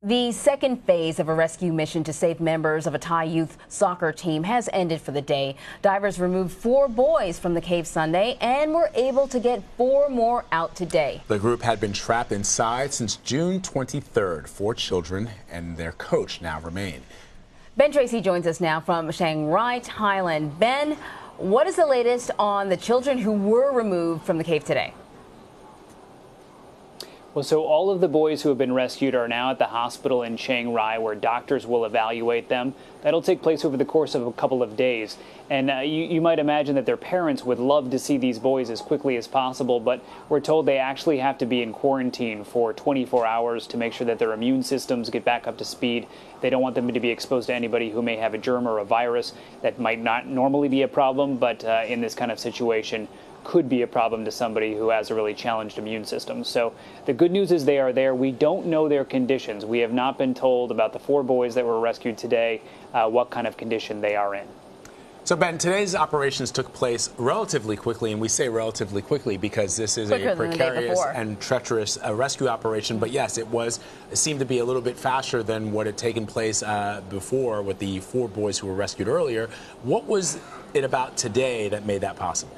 The second phase of a rescue mission to save members of a Thai youth soccer team has ended for the day. Divers removed 4 boys from the cave Sunday and were able to get 4 more out today. The group had been trapped inside since June 23rd. 4 children and their coach now remain. Ben Tracy joins us now from Chiang Rai, Thailand. Ben, what is the latest on the children who were removed from the cave today? Well, so all of the boys who have been rescued are now at the hospital in Chiang Rai, where doctors will evaluate them. That'll take place over the course of a couple of days. And you might imagine that their parents would love to see these boys as quickly as possible, but we're told they actually have to be in quarantine for 24 hours to make sure that their immune systems get back up to speed. They don't want them to be exposed to anybody who may have a germ or a virus that might not normally be a problem, but in this kind of situation could be a problem to somebody who has a really challenged immune system. So the good news is they are there. We don't know their conditions. We have not been told about the 4 boys that were rescued today, what kind of condition they are in. So, Ben, today's operations took place relatively quickly, and we say relatively quickly because this is a precarious and treacherous rescue operation. But yes, it seemed to be a little bit faster than what had taken place before with the 4 boys who were rescued earlier. What was it about today that made that possible?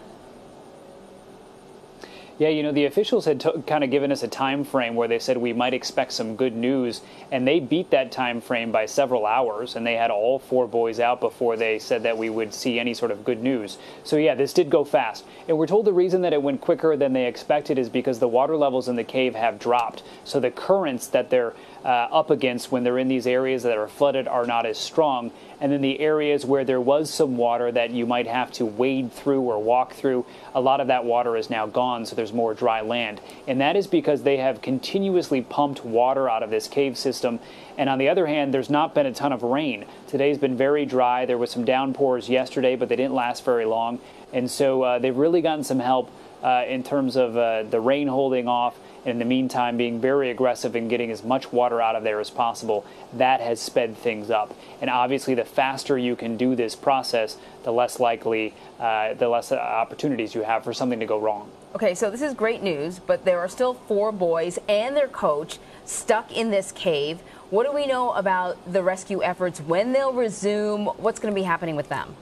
Yeah, you know, the officials had kind of given us a time frame where they said we might expect some good news, and they beat that time frame by several hours, and they had all 4 boys out before they said that we would see any sort of good news. So yeah, this did go fast. And we're told the reason that it went quicker than they expected is because the water levels in the cave have dropped. So the currents that they're up against when they're in these areas that are flooded are not as strong. And then the areas where there was some water that you might have to wade through or walk through, a lot of that water is now gone, so there's more dry land. And that is because they have continuously pumped water out of this cave system. And on the other hand, there's not been a ton of rain. Today's been very dry. There was some downpours yesterday, but they didn't last very long. And so they've really gotten some help in terms of the rain holding off. In the meantime, being very aggressive in getting as much water out of there as possible. That has sped things up. And obviously, the faster you can do this process, the less likely, the less opportunities you have for something to go wrong. Okay, so this is great news, but there are still 4 boys and their coach stuck in this cave. What do we know about the rescue efforts, when they'll resume, what's going to be happening with them?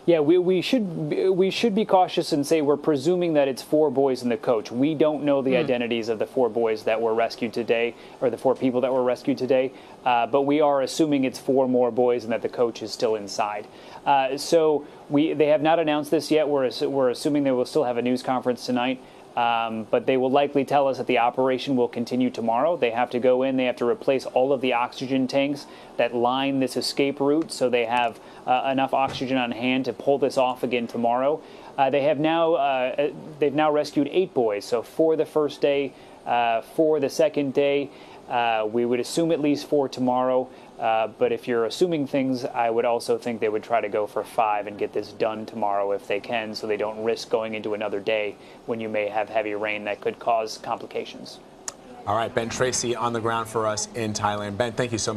Yeah, we should be cautious and say we're presuming that it's 4 boys and the coach. We don't know the identities of the 4 boys that were rescued today, or the 4 people that were rescued today, but we are assuming it's 4 more boys and that the coach is still inside. So they have not announced this yet. We're assuming they will still have a news conference tonight. But they will likely tell us that the operation will continue tomorrow. They have to go in, they have to replace all of the oxygen tanks that line this escape route, so they have enough oxygen on hand to pull this off again tomorrow. They've now rescued 8 boys, so 4 the first day, 4 the second day. We would assume at least 4 tomorrow. But if you're assuming things, I would also think they would try to go for 5 and get this done tomorrow if they can, so they don't risk going into another day when you may have heavy rain that could cause complications. All right, Ben Tracy on the ground for us in Thailand. Ben, thank you so much.